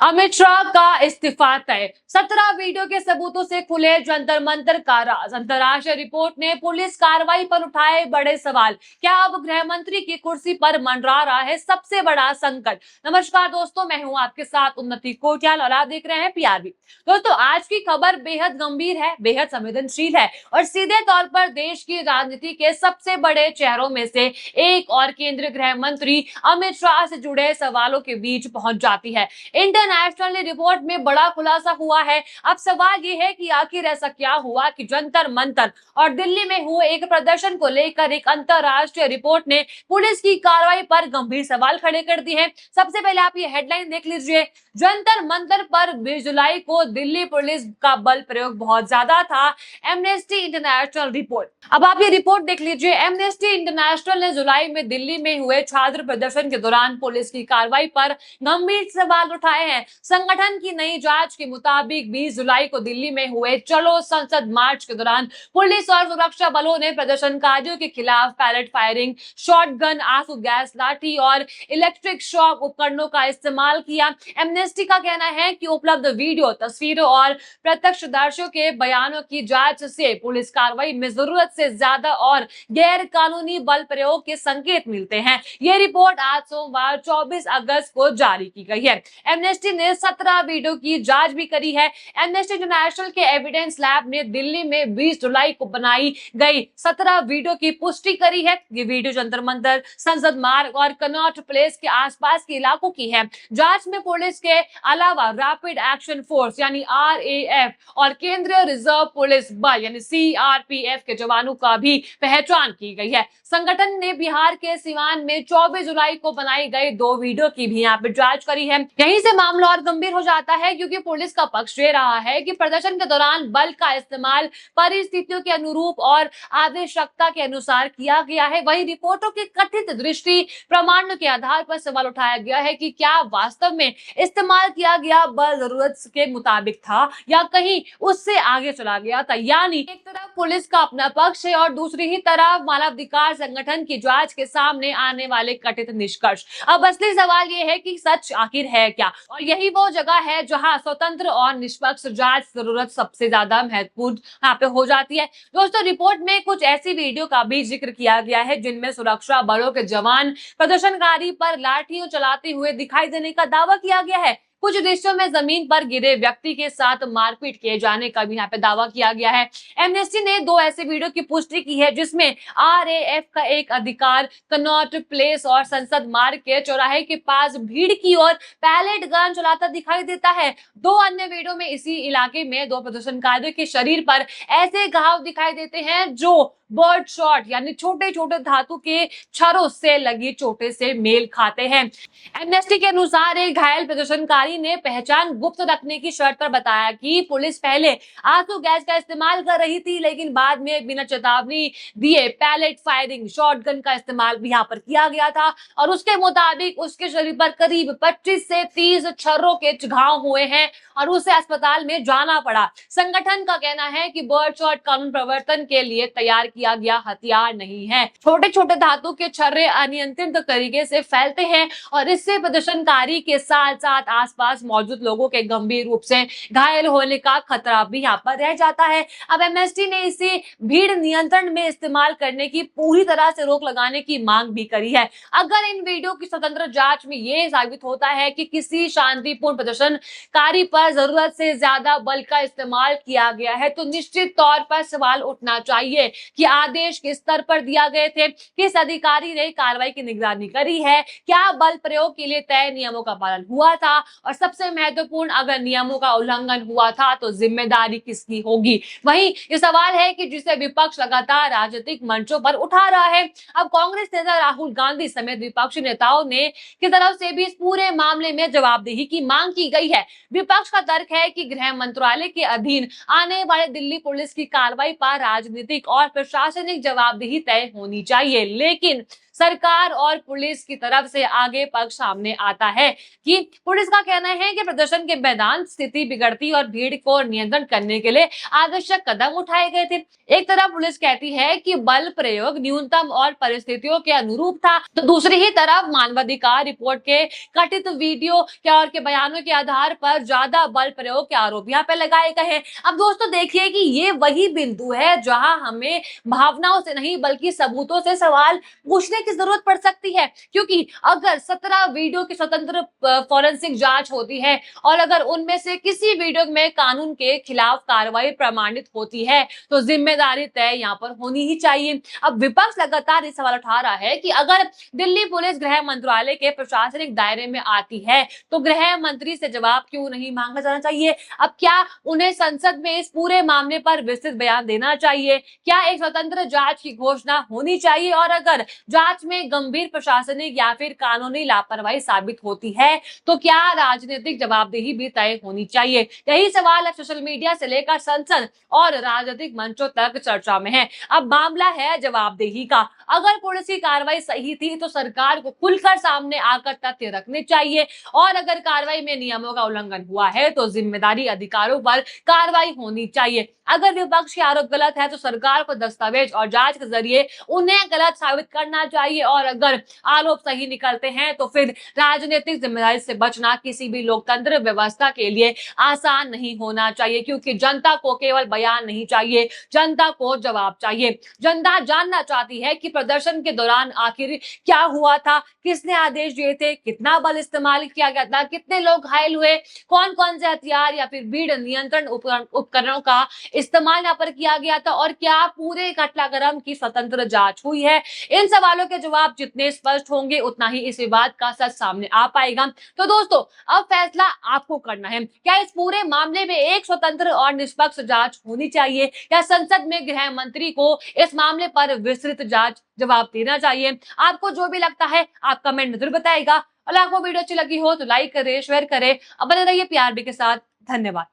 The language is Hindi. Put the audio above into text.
अमित शाह का इस्तीफा तय। 17 वीडियो के सबूतों से खुले जंतर मंतर का राज। अंतर्राष्ट्रीय रिपोर्ट ने पुलिस कार्रवाई पर उठाए बड़े सवाल। क्या अब गृह मंत्री की कुर्सी पर मंडरा रहा है सबसे बड़ा संकट? नमस्कार दोस्तों, मैं हूं आपके साथ उन्नति कोटियाल और आप देख रहे हैं पीआरबी। दोस्तों, आज की खबर बेहद गंभीर है, बेहद संवेदनशील है और सीधे तौर पर देश की राजनीति के सबसे बड़े चेहरों में से एक और केंद्रीय गृह मंत्री अमित शाह से जुड़े सवालों के बीच पहुंच जाती है। इंटरनेशनल रिपोर्ट में बड़ा खुलासा हुआ है। अब सवाल ये है कि आखिर ऐसा क्या हुआ कि जंतर मंतर और दिल्ली में हुए एक प्रदर्शन को लेकर एक अंतरराष्ट्रीय रिपोर्ट ने पुलिस की कार्रवाई पर गंभीर सवाल खड़े कर दिए हैं। सबसे पहले आप ये हेडलाइन देख लीजिए। जंतर मंतर पर 20 जुलाई को दिल्ली पुलिस का बल प्रयोग बहुत ज्यादा था, एमनेस्टी इंटरनेशनल रिपोर्ट। अब आप ये रिपोर्ट देख लीजिए। एमनेस्टी इंटरनेशनल ने जुलाई में दिल्ली में हुए छात्र प्रदर्शन के दौरान पुलिस की कार्रवाई पर गंभीर सवाल उठाए हैं। संगठन की नई जांच के मुताबिक 20 जुलाई को दिल्ली में हुए चलो संसद मार्च के दौरान पुलिस और सुरक्षा बलों ने प्रदर्शनकारियों के खिलाफ पैलेट फायरिंग, शॉटगन, आंसू गैस, लाठी और इलेक्ट्रिक शॉक उपकरणों का इस्तेमाल किया। एमनेस्टी का कहना है कि उपलब्ध वीडियो, तस्वीरों और प्रत्यक्षदर्शियों के बयानों की जांच से पुलिस कार्रवाई में जरूरत से ज्यादा और गैर कानूनी बल प्रयोग के संकेत मिलते हैं। ये रिपोर्ट आज सोमवार 24 अगस्त को जारी की गई है। एमनेस्टी ने 17 वीडियो की जांच भी करी है। एमनेस्टी इंटरनेशनल के एविडेंस लैब ने दिल्ली में 20 जुलाई को बनाई गई 17 वीडियो की पुष्टि करी है। ये वीडियो जंतर मंतर, संसद मार्ग और कनॉट प्लेस के आसपास के इलाकों की है। जांच में पुलिस के अलावा रैपिड एक्शन फोर्स यानी आरएएफ और केंद्रीय रिजर्व पुलिस बल यानी सीआरपीएफ के जवानों का भी पहचान की गई है। संगठन ने बिहार के सिवान में 24 जुलाई को बनाई गई 2 वीडियो की भी यहाँ पे जांच करी है। यहीं से मामला और गंभीर हो जाता है क्योंकि पुलिस का पक्ष ये रहा है कि प्रदर्शन के दौरान बल का इस्तेमाल परिस्थितियों के अनुरूप और आवश्यकता के अनुसार किया गया है। वहीं रिपोर्टों की कथित दृष्टि प्रमाणों के आधार पर सवाल उठाया गया है कि क्या वास्तव में इस्तेमाल किया गया बल जरूरत के मुताबिक था या कहीं उससे आगे चला गया था। यानी एक तरफ पुलिस का अपना पक्ष है और दूसरी ही तरफ मानवाधिकार संगठन की जांच के सामने आने वाले कथित निष्कर्ष। अब असली सवाल ये है कि सच आखिर है क्या, और यही वो जगह है जहां स्वतंत्र और निष्पक्ष जांच जरूरत सबसे ज्यादा महत्वपूर्ण यहाँ पे हो जाती है। दोस्तों, रिपोर्ट में कुछ ऐसी वीडियो का भी जिक्र किया गया है जिनमें सुरक्षा बलों के जवान प्रदर्शनकारी पर लाठियों चलाते हुए दिखाई देने का दावा किया गया है। कुछ दृश्यों में जमीन पर गिरे व्यक्ति के साथ मारपीट किए जाने का भी यहाँ पे दावा किया गया है। एमनेस्टी ने 2 ऐसे वीडियो की पुष्टि की है जिसमें आरएएफ का एक अधिकार कनॉट प्लेस और संसद मार्ग के चौराहे के पास भीड़ की ओर पैलेट गन चलाता दिखाई देता है। 2 अन्य वीडियो में इसी इलाके में 2 प्रदर्शनकारियों के शरीर पर ऐसे घाव दिखाई देते हैं जो बर्ड शॉट यानी छोटे छोटे धातु के छर्रों से लगी चोटे से मेल खाते हैं। एमनेस्टी के अनुसार एक घायल प्रदर्शनकारी ने पहचान गुप्त रखने की शर्त पर बताया कि पुलिस पहले आंसू गैस का इस्तेमाल कर रही थी, लेकिन बाद में बिना चेतावनी दिए पैलेट फायरिंग, शॉटगन का इस्तेमाल भी यहाँ पर किया गया था और उसके मुताबिक उसके शरीर पर करीब 25 से 30 छर्रों के घाव हुए हैं और उसे अस्पताल में जाना पड़ा। संगठन का कहना है कि बर्ड शॉट कानून प्रवर्तन के लिए तैयार किया गया हथियार नहीं है। छोटे छोटे धातु के छर्रे अनियंत्रित तरीके से फैलते हैं और इससे प्रदर्शनकारी के साथ साथ आसपास मौजूद लोगों के गंभीर रूप से घायल होने का खतरा भी यहाँ पर रह जाता है। अब एमनेस्टी ने इसे भीड़ नियंत्रण में इस्तेमाल करने की पूरी तरह से रोक लगाने की मांग भी करी है। अगर इन वीडियो की स्वतंत्र जांच में यह साबित होता है कि किसी शांतिपूर्ण प्रदर्शनकारी पर जरूरत से ज्यादा बल का इस्तेमाल किया गया है तो निश्चित तौर पर सवाल उठना चाहिए कि आदेश किस स्तर पर दिया गए थे, किस अधिकारी ने कार्रवाई की निगरानी करी है, क्या बल प्रयोग के लिए तय नियमों का पालन हुआ था और सबसे महत्वपूर्ण, अगर नियमों का उल्लंघन हुआ था तो जिम्मेदारी किसकी होगी। वहीं ये सवाल है कि जिसे विपक्ष लगातार राजनीतिक मंचों पर उठा रहा है। अब कांग्रेस नेता राहुल गांधी समेत विपक्षी नेताओं ने की तरफ से भी इस पूरे मामले में जवाबदेही की मांग की गई है। विपक्ष का तर्क है कि गृह मंत्रालय के अधीन आने वाले दिल्ली पुलिस की कार्रवाई पर राजनीतिक और प्रशासनिक जवाबदेही तय होनी चाहिए, लेकिन सरकार और पुलिस की तरफ से आगे पक्ष सामने आता है कि पुलिस का कहना है कि प्रदर्शन के मैदान स्थिति बिगड़ती और भीड़ को नियंत्रण करने के लिए आवश्यक कदम उठाए गए थे। एक तरफ पुलिस कहती है कि बल प्रयोग न्यूनतम और परिस्थितियों के अनुरूप था, तो दूसरी ही तरफ मानवाधिकार रिपोर्ट के कथित वीडियो और के बयानों के आधार पर ज्यादा बल प्रयोग के आरोप यहाँ पे लगाए गए हैं। अब दोस्तों देखिए कि ये वही बिंदु है जहां हमें भावनाओं से नहीं बल्कि सबूतों से सवाल पूछने की जरूरत पड़ सकती है, क्योंकि अगर 17 वीडियो की स्वतंत्र फॉरेंसिक जांच होती है और अगर उनमें से किसी वीडियो में कानून के खिलाफ कार्रवाई प्रमाणित होती है तो जिम्मेदारी तय यहाँ पर होनी ही चाहिए। अब विपक्ष लगातार इस सवाल उठा रहा है कि अगर दिल्ली पुलिस गृह मंत्रालय के प्रशासनिक दायरे में आती है तो गृह मंत्री से जवाब क्यों नहीं मांगा जाना चाहिए? अब क्या उन्हें संसद में इस पूरे मामले पर विस्तृत बयान देना चाहिए? क्या एक स्वतंत्र जांच की घोषणा होनी चाहिए? और अगर जांच में गंभीर प्रशासनिक या फिर कानूनी लापरवाही साबित होती है तो क्या राजनीतिक जवाबदेही भी तय होनी चाहिए? यही सवाल अब सोशल मीडिया से लेकर संसद और राजनीतिक मंचों तक चर्चा में है। अब मामला है जवाबदेही का। अगर पुलिस की कार्रवाई सही थी तो सरकार को खुलकर सामने आकर तथ्य रखने चाहिए और अगर कार्रवाई में नियमों का उल्लंघन हुआ है तो जिम्मेदारी अधिकारियों पर कार्रवाई होनी चाहिए। अगर विपक्ष के आरोप गलत है तो सरकार को दस्तावेज और जांच के जरिए उन्हें गलत साबित करना चाहिए और अगर आरोप सही निकलते हैं तो फिर राजनीतिक जिम्मेदारी से बचना किसी भी लोकतंत्र व्यवस्था के लिए आसान नहीं होना चाहिए, क्योंकि जनता को केवल बयान नहीं चाहिए, जनता को जवाब चाहिए। जनता जानना चाहती है कि प्रदर्शन के दौरान आखिर क्या हुआ था, किसने आदेश दिए थे, कितना बल इस्तेमाल किया गया था, कितने लोग घायल हुए, कौन कौन से हथियार या फिर भीड़ नियंत्रण उपकरणों का इस्तेमाल यहाँ पर किया गया था और क्या पूरे घटनाक्रम की स्वतंत्र जांच हुई है। इन सवालों के जवाब जितने स्पष्ट होंगे उतना ही इस विवाद का सच सामने आ पाएगा। तो दोस्तों अब फैसला आपको करना है, क्या इस पूरे मामले में एक स्वतंत्र और निष्पक्ष जांच होनी चाहिए या संसद में गृह मंत्री को इस मामले पर विस्तृत जांच जवाब देना चाहिए? आपको जो भी लगता है आप कमेंट में जरूर बताइएगा और आपको वीडियो अच्छी लगी हो तो लाइक करें, शेयर करें और बने रहिए PRB के साथ। धन्यवाद।